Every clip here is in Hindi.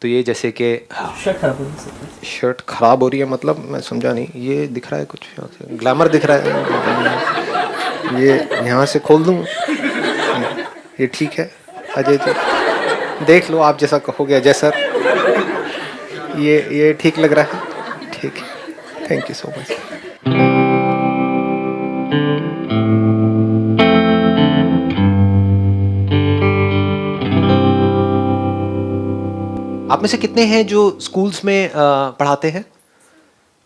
तो ये जैसे कि शर्ट खराब हो रही है, मतलब मैं समझा नहीं, ये दिख रहा है कुछ ग्लैमर दिख रहा है, ये यहाँ से खोल दूँ, ये ठीक है अजय जी, देख लो आप जैसा कहोगे अजय सर, ये ठीक लग रहा है, ठीक है, थैंक यू सो मच। आप में से कितने हैं जो स्कूल्स में पढ़ाते हैं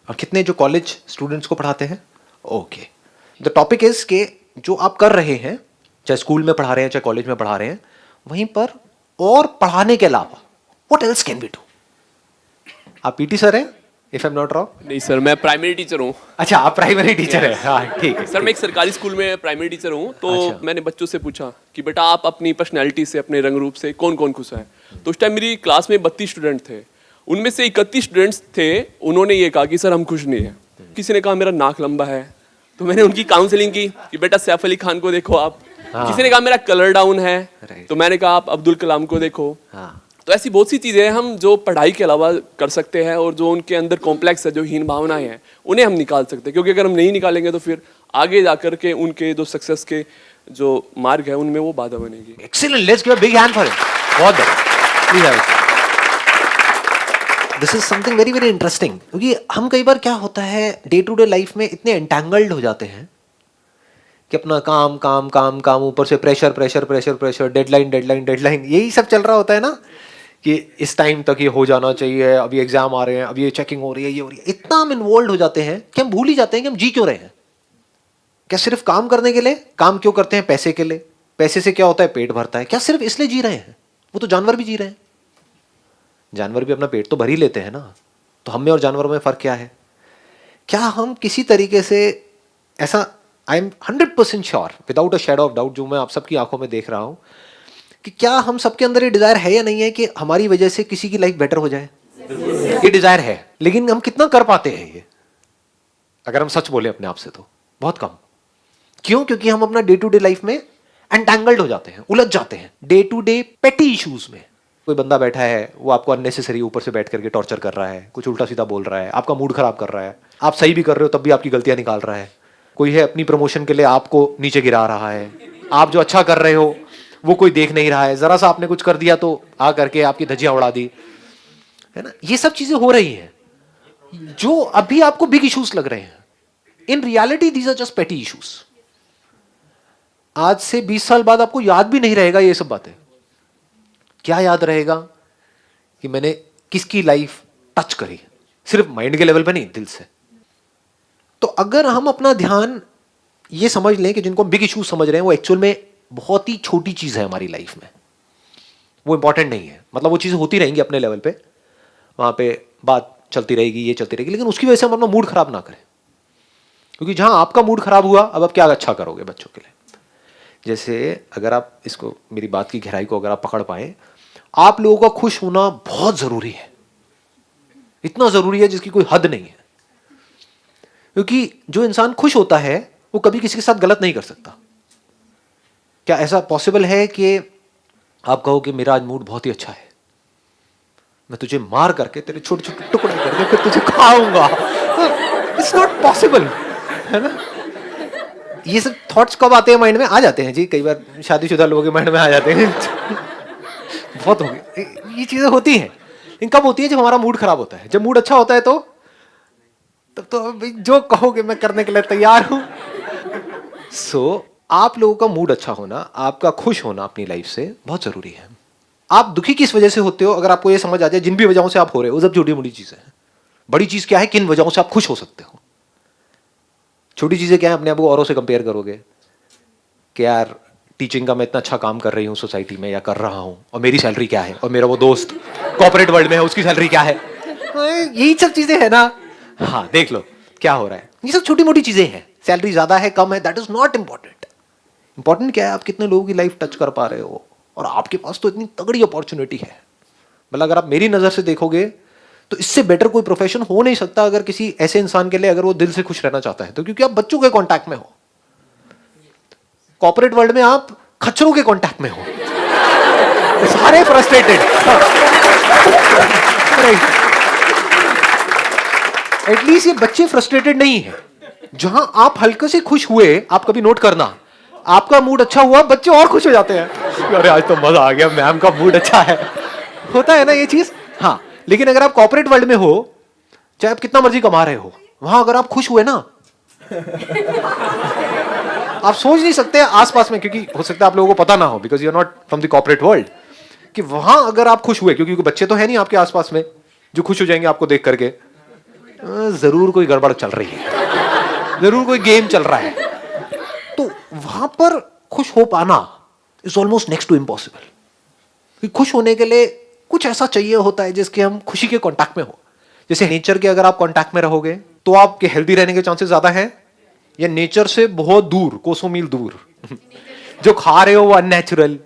और कितने जो कॉलेज स्टूडेंट्स को पढ़ाते हैं? ओके, द टॉपिक इज कि जो आप कर रहे हैं, चाहे स्कूल में पढ़ा रहे हैं चाहे कॉलेज में पढ़ा रहे हैं, वहीं पर और पढ़ाने के अलावा what else can be do? आप पीटी सर हैं, if I am not wrong? नहीं सर, मैं प्राइमरी टीचर हूँ। अच्छा, आप प्राइमरी टीचर हैं, हाँ ठीक है सर, मैं एक सरकारी स्कूल में प्राइमरी टीचर हूँ। तो अच्छा। मैंने बच्चों से पूछा कि बेटा आप अपनी पर्सनैलिटी से, अपने रंग रूप से कौन कौन खुश है। तो उस टाइम मेरी क्लास में 32 स्टूडेंट थे, उनमें से 31 स्टूडेंट्स थे, उन्होंने ये कहा कि सर हम खुश नहीं है। किसी ने कहा मेरा नाक लंबा है, तो मैंने उनकी काउंसलिंग की कि बेटा सैफ अली खान को देखो आप। किसी ने कहा मेरा कलर डाउन है, तो मैंने कहा आप अब्दुल कलाम को देखो। तो ऐसी बहुत सी चीज़ें हैं हम जो पढ़ाई के अलावा कर सकते हैं, और जो उनके अंदर कॉम्प्लेक्स है, जो हीन भावनाएं हैं, उन्हें हम निकाल सकते हैं। क्योंकि अगर हम नहीं निकालेंगे तो फिर आगे जाकर के उनके जो सक्सेस के जो मार्ग है उनमें वो बाधा बनेगी। Excellent, let's give a big hand for him. बहुत बढ़िया, please have it. This is something very very interesting, क्योंकि हम कई बार क्या होता है डे टू डे लाइफ में इतने एंटैंगल्ड हो जाते हैं कि अपना काम काम काम काम, ऊपर से pressure pressure pressure pressure, deadline deadline deadline, यही सब चल रहा होता है ना, कि इस टाइम तक ये हो जाना चाहिए, अभी एग्जाम आ रहे हैं, अभी ये चेकिंग हो रही है, ये हो रही है। इतना हम इन्वॉल्व हो जाते हैं कि हम भूल ही जाते हैं कि हम जी क्यों रहे हैं। क्या सिर्फ काम करने के लिए? काम क्यों करते हैं? पैसे के लिए। पैसे से क्या होता है? पेट भरता है। क्या सिर्फ इसलिए जी रहे हैं? वो तो जानवर भी जी रहे हैं, जानवर भी अपना पेट तो भर ही लेते हैं ना। तो हम में और जानवरों में फर्क क्या है? क्या हम किसी तरीके से ऐसा, I am 100% sure without a shadow of doubt, जो मैं आप सबकी आंखों में देख रहा हूं, कि क्या हम सबके अंदर ये डिजायर है या नहीं है कि हमारी वजह से किसी की लाइफ बेटर हो जाए? ये डिजायर है, लेकिन हम कितना कर पाते हैं ये? अगर हम सच बोले अपने आप से तो बहुत कम। क्यों? क्योंकि हम अपना डे टू डे लाइफ में एंटैंगल्ड हो जाते हैं, उलझ जाते हैं डे टू डे पेटी इश्यूज में। कोई बंदा बैठा है, वो आपको अननेसेसरी ऊपर से बैठ करके टॉर्चर कर रहा है, कुछ उल्टा सीधा बोल रहा है, आपका मूड खराब कर रहा है, आप सही भी कर रहे हो तब भी आपकी गलतियां निकाल रहा है। कोई है अपनी प्रमोशन के लिए आपको नीचे गिरा रहा है, आप जो अच्छा कर रहे हो वो कोई देख नहीं रहा है, जरा सा आपने कुछ कर दिया तो आ करके आपकी धज्जियां उड़ा दी, है ना। ये सब चीजें हो रही हैं जो अभी आपको बिग इश्यूज लग रहे हैं। In reality these are just petty issues. आज से 20 साल बाद आपको याद भी नहीं रहेगा ये सब बातें। क्या याद रहेगा? कि मैंने किसकी लाइफ टच करी, सिर्फ माइंड के लेवल पे नहीं, दिल से। तो अगर हम अपना ध्यान ये समझ लें कि जिनको बिग इश्यूज समझ रहे हैं वो एक्चुअल में बहुत ही छोटी चीज है हमारी लाइफ में, वो इंपॉर्टेंट नहीं है। मतलब वो चीजें होती रहेंगी अपने लेवल पे, वहां पे बात चलती रहेगी, ये चलती रहेगी, लेकिन उसकी वजह से हम अपना मूड खराब ना करें। क्योंकि जहां आपका मूड खराब हुआ, अब आप क्या अच्छा करोगे बच्चों के लिए? जैसे अगर आप इसको, मेरी बात की गहराई को अगर आप पकड़ पाए, आप लोगों का खुश होना बहुत जरूरी है, इतना जरूरी है जिसकी कोई हद नहीं है। क्योंकि जो इंसान खुश होता है वो कभी किसी के साथ गलत नहीं कर सकता। क्या ऐसा पॉसिबल है कि आप कहो कि मेरा आज मूड बहुत ही अच्छा है, मैं तुझे मार करके तेरे छोटे छोटे टुकड़े करके फिर तुझे खाऊंगा? इट्स नॉट पॉसिबल, है ना। ये सब थॉट्स कब आते हैं माइंड में? आ जाते हैं जी, कई बार शादीशुदा लोगों के माइंड में आ जाते हैं। बहुत हो गई, ये चीजें होती हैं। लेकिन कब होती है? जब हमारा मूड खराब होता है। जब मूड अच्छा होता है तो तब तो जो कहोगे मैं करने के लिए तैयार हूं। सो आप लोगों का मूड अच्छा होना, आपका खुश होना अपनी लाइफ से बहुत जरूरी है। आप दुखी किस वजह से होते हो, अगर आपको ये समझ आ जाए, जिन भी वजहों से आप हो रहे हो, सब छोटी मोटी चीजें हैं। बड़ी चीज क्या है? किन वजहों से आप खुश हो सकते हो। छोटी चीजें क्या है? अपने आप को औरों से कंपेयर करोगे कि यार टीचिंग का मैं इतना अच्छा काम कर रही हूँ सोसाइटी में, या कर रहा हूँ, और मेरी सैलरी क्या है, और मेरा वो दोस्त कॉर्पोरेट वर्ल्ड में है उसकी सैलरी क्या है। यही सब चीजें है ना। हाँ, देख लो क्या हो रहा है। ये सब छोटी मोटी चीजें हैं। सैलरी ज्यादा है कम है, that is not important. Important क्या है? आप कितने लोगों की लाइफ टच कर पा रहे हो, और आपके पास तो इतनी तगड़ी अपॉर्चुनिटी है। मतलब अगर आप मेरी नजर से देखोगे तो इससे बेटर कोई प्रोफेशन हो नहीं सकता अगर किसी ऐसे इंसान के लिए, अगर वो दिल से खुश रहना चाहता है तो। क्योंकि आप बच्चों के कांटेक्ट में हो, कॉर्पोरेट वर्ल्ड में आप खच्चरों के कांटेक्ट में हो, सारे फ्रस्ट्रेटेड। एटलीस्ट ये बच्चे फ्रस्ट्रेटेड नहीं है। जहां आप हल्के से खुश हुए, आप कभी नोट करना, आपका मूड अच्छा हुआ, बच्चे और खुश हो जाते हैं। अरे आज तो मजा आ गया, मैम का मूड अच्छा है। होता है ना ये चीज। हाँ, लेकिन अगर आप कॉर्पोरेट वर्ल्ड में हो, चाहे आप कितना मर्जी कमा रहे हो, वहां अगर आप खुश हुए ना, आप सोच नहीं सकते आसपास में, क्योंकि हो सकता है आप लोगों को पता ना हो, because you are not from the corporate world, कि वहां अगर आप खुश हुए, क्योंकि बच्चे तो है नहीं आपके आसपास में जो खुश हो जाएंगे आपको देख करके, जरूर कोई गड़बड़ चल रही है, जरूर कोई गेम चल रहा है। तो वहां पर खुश हो पाना is almost next to impossible. खुश होने के लिए कुछ ऐसा चाहिए होता है जिसके हम खुशी के कांटेक्ट में हो। जैसे नेचर के अगर आप कांटेक्ट में रहोगे तो आपके हेल्दी रहने के चांसेस ज्यादा हैं, या नेचर से बहुत दूर, कोसों मील दूर जो खा रहे हो वो अननेचुरल,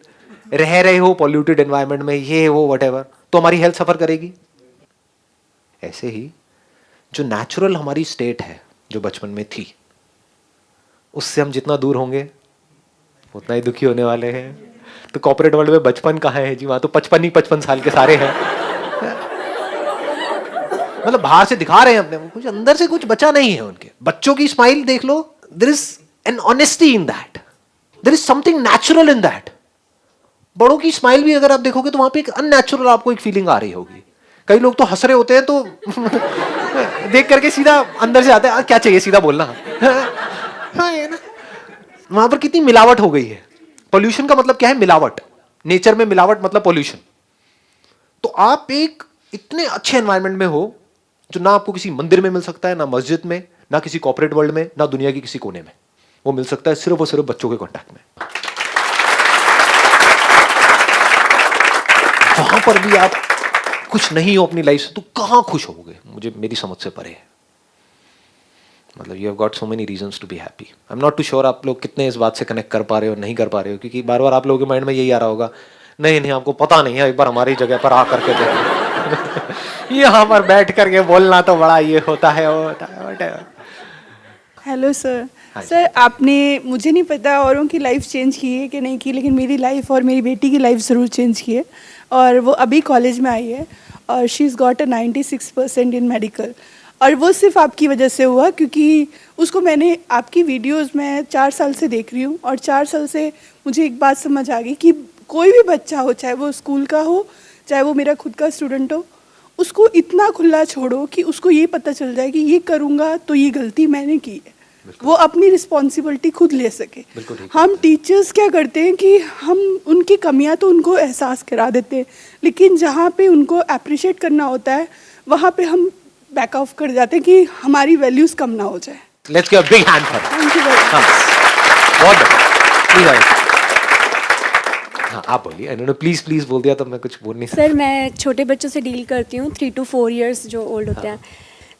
रह रहे हो पॉल्यूटेड एनवायरनमेंट में, ये वो व्हाटएवर, तो हमारी हेल्थ सफर करेगी। ऐसे ही जो नेचुरल हमारी स्टेट है जो बचपन में थी, उससे हम जितना दूर होंगे उतना ही दुखी होने वाले हैं। तो कॉर्पोरेट वर्ल्ड में बचपन कहाँ है जी, वहां तो 55 साल के सारे हैं। मतलब बाहर से दिखा रहे हैं अपने, कुछ अंदर से कुछ बचा नहीं है उनके। बच्चों की स्माइल देख लो, there is an honesty in that, there is something natural in that. बड़ों की स्माइल भी अगर आप देखोगे तो वहां पे एक अननेचुरल आपको एक फीलिंग आ रही होगी। कई लोग तो हंस रहे होते हैं तो देख करके सीधा अंदर से आता है, क्या चाहिए सीधा बोलना। हाँ, ये ना, वहां पर कितनी मिलावट हो गई है। पोल्यूशन का मतलब क्या है? मिलावट। नेचर में मिलावट मतलब पोल्यूशन। तो आप एक इतने अच्छे एनवायरनमेंट में हो जो ना आपको किसी मंदिर में मिल सकता है, ना मस्जिद में, ना किसी कॉर्पोरेट वर्ल्ड में, ना दुनिया के किसी कोने में। वो मिल सकता है सिर्फ और सिर्फ बच्चों के कांटेक्ट में। वहां पर भी आप कुछ नहीं हो अपनी लाइफ से तो कहां खुश होगे? मुझे मेरी समझ से परे है। मतलब you have got so many reasons to be happy. I am not too sure आप लोग कितने इस बात से कनेक्ट कर पा रहे हो, नहीं कर पा रहे हो, क्योंकि बार बार आप लोगों के माइंड में यही आ रहा होगा, नहीं आपको पता नहीं है, एक बार हमारी जगह पर आ करके देखो। यहाँ पर बैठ करके बोलना तो बड़ा ये होता है, वो होता है, व्हाटएवर। Hello sir. सर आपने, मुझे नहीं पता औरों की लाइफ चेंज की है कि नहीं की, लेकिन मेरी लाइफ और मेरी बेटी की लाइफ ज़रूर चेंज की है। और वो अभी कॉलेज में आई है और she is got a 96% in medical. और वो सिर्फ आपकी वजह से हुआ, क्योंकि उसको मैंने आपकी वीडियोस में 4 साल से देख रही हूँ और 4 साल से मुझे एक बात समझ आ गई कि कोई भी बच्चा हो, चाहे वो स्कूल का हो, चाहे वो मेरा खुद का स्टूडेंट हो, उसको इतना खुला छोड़ो कि उसको ये पता चल जाए कि ये करूँगा तो ये गलती मैंने की है, वो अपनी रिस्पॉन्सिबिलिटी खुद ले सके। हम टीचर्स क्या करते हैं कि हम उनकी कमियां तो उनको एहसास करा देते हैं, लेकिन जहाँ पे उनको अप्रिशिएट करना होता है वहाँ पे हम बैक ऑफ कर जाते हैं कि हमारी वैल्यूज कम ना हो जाए। Let's give a big hand for. Thank you very much. बहुत बढ़िया। हाँ, आप बोलिए। इन्होंने प्लीज बोल दिया तो मैं कुछ बोल नहीं सकता। सर मैं छोटे बच्चों से डील करती हूँ, 3 to 4 years जो ओल्ड होते हैं।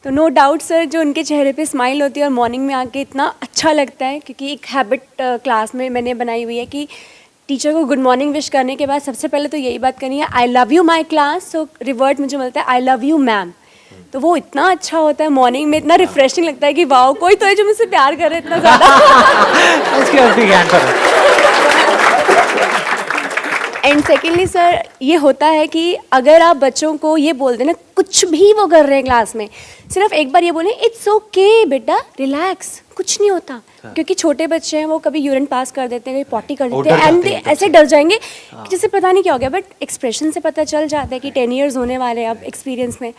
तो नो डाउट सर, जो उनके चेहरे पे स्माइल होती है और मॉर्निंग में आके इतना अच्छा लगता है, क्योंकि एक हैबिट क्लास में मैंने बनाई हुई है कि टीचर को गुड मॉर्निंग विश करने के बाद सबसे पहले तो यही बात करनी है, I love you my class. So revert मुझे मिलता है आई लव यू मैम। तो वो इतना अच्छा होता है मॉर्निंग में, इतना रिफ्रेशिंग लगता है कि वाओ, कोई तो है जो मुझसे प्यार करे इतना ज़्यादा। एंड सेकेंडली सर, ये होता है कि अगर आप बच्चों को ये बोल देना, कुछ भी वो कर रहे हैं क्लास में, सिर्फ एक बार ये बोलें इट्स ओके बेटा, रिलैक्स, कुछ नहीं होता। क्योंकि छोटे बच्चे हैं, वो कभी यूरिन पास कर देते हैं, कभी पॉटी कर देते हैं, एंड ऐसे डर जाएंगे कि जैसे पता नहीं क्या हो गया। बट एक्सप्रेशन से पता चल जाता है कि 10 years होने वाले हैं अब एक्सपीरियंस में।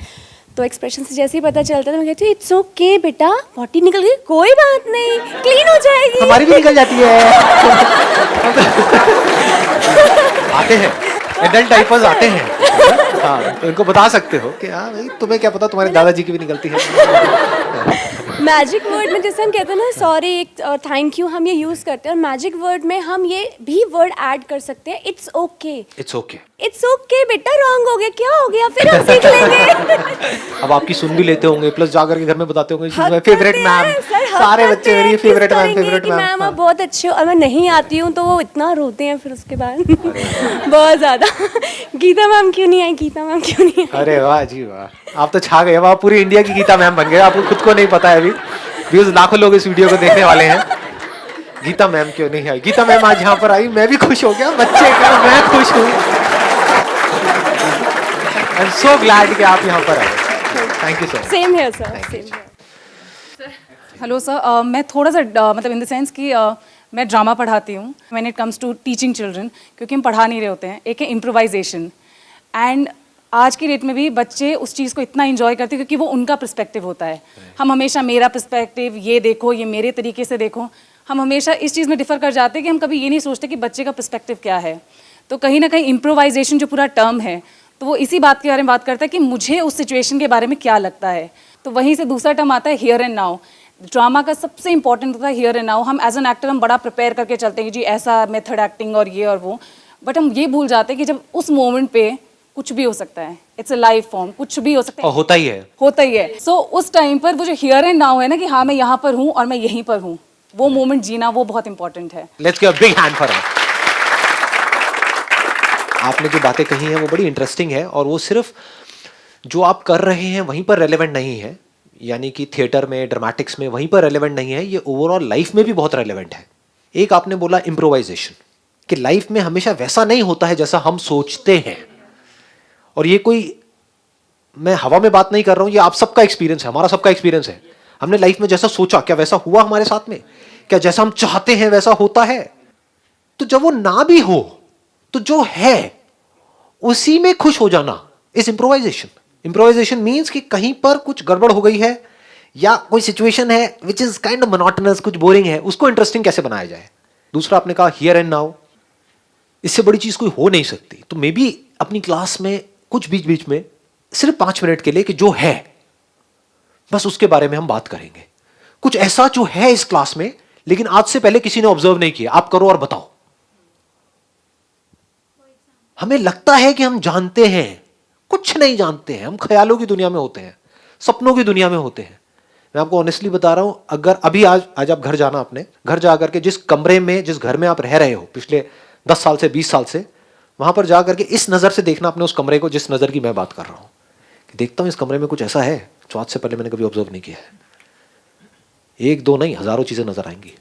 तो एक्सप्रेशन से जैसे ही पता चलता है तो मैं कहती हूँ इट्स ओके बेटा, पॉटी निकल गई, कोई बात नहीं, क्लीन हो जाएगी। हमारी भी निकल जाती है। आते हैं एडल्ट डाइपर्स आते हैं। हाँ, तो इनको बता सकते हो कि हाँ भाई, तुम्हें क्या पता, तुम्हारे दादाजी की भी निकलती है। मैजिक वर्ड में जैसे हम कहते हैं ना सॉरी और थैंक यू, हम ये यूज़ करते हैं। और मैजिक वर्ड में हम ये भी वर्ड ऐड कर सकते हैं, it's okay. It's okay, it's okay बेटा, रॉन्ग हो गया, क्या हो गया, फिर हम सीख लेंगे। अब आपकी सुन भी लेते होंगे, प्लस जाकर के घर में बताते होंगे हक फेवरेट करते मैम, हैं, सर, हक सारे करते बच्चे हैं, मेरी फेवरेट किस मैम, करेंगे फेवरेट कि मैम मैम। आप बहुत अच्छे हो, और मैं नहीं आती हूँ तो वो इतना रोते हैं फिर उसके बाद। बहुत ज़्यादा। गीता मैम क्यों नहीं आई, गीता मैम क्यों नहीं आई। अरे वाह जी वाह, आप तो छा गए, आप पूरी इंडिया की गीता मैम बन गए। आपको खुद को नहीं पता है अभी, व्यूज लाखों लोग इस वीडियो को देखने वाले हैं। गीता मैम क्यों नहीं आई? गीता मैम आज यहाँ पर आई, मैं भी खुश हो गया, बच्चे का मैं खुश हूँ। आई एम सो ग्लैड कि आप यहाँ पर आए. Thank you so much. Same here sir, same here. Hello sir, मैं थोड़ा सा मतलब इन द सेंस कि मैं ड्रामा पढ़ाती हूँ when it comes to teaching children, क्योंकि हम पढ़ा नहीं रहे होते हैं. एक है इम्प्रोवाइजेशन, एंड आज की डेट में भी बच्चे उस चीज़ को इतना इंजॉय करते हैं क्योंकि वो उनका पर्सपेक्टिव होता है. हम हमेशा मेरा पर्सपेक्टिव, ये देखो, ये मेरे तरीके से देखो, हम हमेशा इस चीज़ में डिफ़र कर जाते हैं कि हम कभी ये नहीं सोचते कि बच्चे का पर्सपेक्टिव क्या है. तो कहीं ना कहीं इम्प्रोवाइजेशन जो पूरा टर्म है, तो वो इसी बात के बारे में बात करता है कि मुझे उस सिचुएशन के बारे में क्या लगता है. तो वहीं से दूसरा टर्म आता है हियर एंड नाउ. ड्रामा का सबसे इंपॉर्टेंट होता है हियर एंड नाउ. हम एज एन एक्टर हम बड़ा प्रिपेयर करके चलते हैं कि जी ऐसा मेथड एक्टिंग और ये और वो, बट हम ये भूल जाते हैं कि जब उस मोमेंट पे कुछ भी हो सकता है. इट्स अ लाइव फॉर्म, कुछ भी हो सकता है. और होता ही है. होता ही है. सो उस टाइम पर वो जो हियर एंड नाउ है ना, कि हाँ मैं यहाँ पर हूँ और मैं यहीं पर हूँ, वो मोमेंट जीना वो बहुत इंपॉर्टेंट है. Let's give a big hand for her. आपने जो बातें कही हैं वो बड़ी इंटरेस्टिंग है, और वो सिर्फ जो आप कर रहे हैं वहीं पर रेलेवेंट नहीं है, यानी कि थिएटर में, ड्रामेटिक्स में वहीं पर रेलेवेंट नहीं है, ये ओवरऑल लाइफ में भी बहुत रेलेवेंट है. एक आपने बोला इम्प्रोवाइजेशन, कि लाइफ में हमेशा वैसा नहीं होता है जैसा हम सोचते हैं. और ये कोई, मैं हवा में बात नहीं कर रहा हूं, ये आप सबका एक्सपीरियंस है, हमारा सबका एक्सपीरियंस है. हमने लाइफ में जैसा सोचा, क्या वैसा हुआ हमारे साथ में? क्या जैसा हम चाहते हैं वैसा होता है? तो जब वो ना भी हो, तो जो है उसी में खुश हो जाना इज इम्प्रोवाइजेशन. इम्प्रोवाइजेशन मीन्स कि कहीं पर कुछ गड़बड़ हो गई है, या कोई सिचुएशन है which is kind of monotonous, कुछ बोरिंग है, उसको इंटरेस्टिंग कैसे बनाया जाए. दूसरा आपने कहा हियर एंड नाउ. इससे बड़ी चीज कोई हो नहीं सकती. तो मे बी अपनी क्लास में कुछ बीच बीच में सिर्फ 5 मिनट के लिए, कि जो है बस उसके बारे में हम बात करेंगे. कुछ ऐसा जो है इस क्लास में, लेकिन आज से पहले किसी ने ऑब्जर्व नहीं किया, आप करो और बताओ. हमें लगता है कि हम जानते हैं, कुछ नहीं जानते हैं. हम ख्यालों की दुनिया में होते हैं, सपनों की दुनिया में होते हैं. मैं आपको ऑनेस्टली बता रहा हूं, अगर अभी आज आप घर जाना, अपने घर जाकर के जिस कमरे में, जिस घर में आप रह रहे हो पिछले 10 साल से, 20 साल से, वहां पर जाकर के इस नजर से देखना अपने उस कमरे को, जिस नजर की मैं बात कर रहा हूं, कि देखता हूं इस कमरे में कुछ ऐसा है जो आज से पहले मैंने कभी ऑब्जर्व नहीं किया है. 1 2 नहीं, हजारों चीजें नजर आएंगी.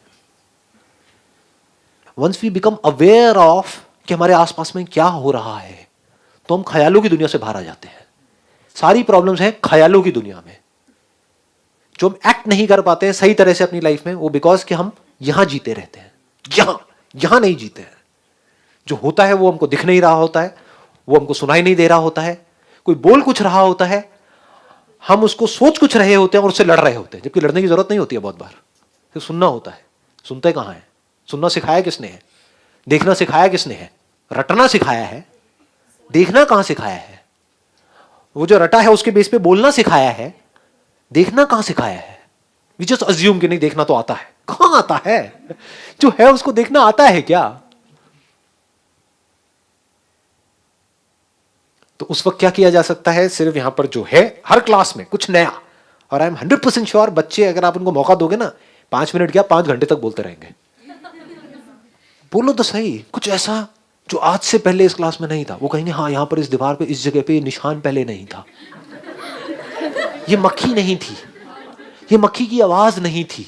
Once we become aware of कि हमारे आसपास में क्या हो रहा है, तो हम ख्यालों की दुनिया से बाहर आ जाते हैं. सारी प्रॉब्लम्स हैं ख्यालों की दुनिया में. जो हम एक्ट नहीं कर पाते हैं सही तरह से अपनी लाइफ में, वो बिकॉज कि हम यहां जीते रहते हैं, यहां नहीं जीते हैं. जो होता है वो हमको दिख नहीं रहा होता है, वो हमको सुनाई नहीं दे रहा होता है. कोई बोल कुछ रहा होता है, हम उसको सोच कुछ रहे होते हैं और उससे लड़ रहे होते हैं, जबकि लड़ने की जरूरत नहीं होती है. बहुत बार तो सुनना होता है. सुनते कहां है? सुनना सिखाया किसने है? देखना सिखाया किसने है? रटना सिखाया है. देखना कहां सिखाया है? वो जो रटा है उसके बेस पे बोलना सिखाया है. देखना कहां सिखाया है? वी जस्ट अज्यूम कि नहीं, देखना तो आता है. कहां आता है? जो है उसको देखना आता है क्या? तो उस वक्त क्या किया जा सकता है? सिर्फ यहां पर जो है, हर क्लास में कुछ नया. और आई एम 100% श्योर, बच्चे अगर आप उनको मौका दोगे ना, 5 मिनट क्या 5 घंटे तक बोलते रहेंगे. बोलो तो सही, कुछ ऐसा जो आज से पहले इस क्लास में नहीं था. वो कहेंगे हाँ, यहां पर इस दीवार पे, इस जगह पे निशान पहले नहीं था, ये मक्खी नहीं थी, ये मक्खी की आवाज नहीं थी.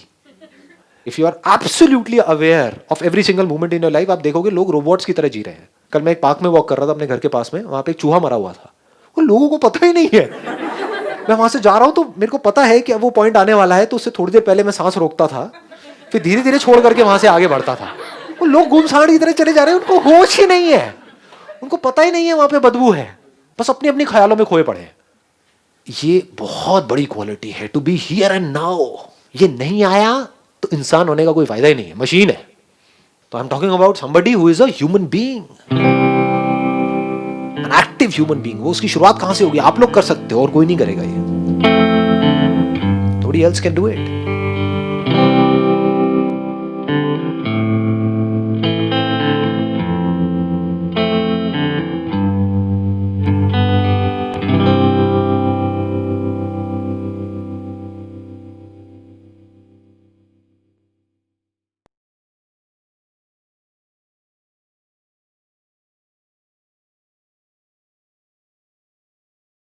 If you are absolutely aware of every single movement in your life, आप देखोगे लोग रोबोट्स की तरह जी रहे हैं. कल मैं एक पार्क में वॉक कर रहा था अपने घर के पास में, वहां पे एक चूहा मरा हुआ था. वो लोगों को पता ही नहीं है. मैं वहां से जा रहा हूं तो मेरे को पता है कि अब वो पॉइंट आने वाला है, तो उससे थोड़ी देर पहले मैं सांस रोकता था, फिर धीरे धीरे छोड़ करके वहां से आगे बढ़ता था. वो लोग गुमसाड़ की तरह चले जा रहे हैं, उनको होश ही नहीं है, उनको पता ही नहीं है वहां पे बदबू है, बस अपनी अपनी ख्यालों में खोए पड़े हैं. ये बहुत बड़ी क्वालिटी है, to be here and now. ये नहीं आया तो इंसान होने का कोई फायदा ही नहीं है, मशीन है. तो I am talking about somebody who is a human being, an active human being. वो उसकी शुरुआत कहां से होगी? आप लोग कर सकते हो और कोई नहीं करेगा. ये nobody else can do it.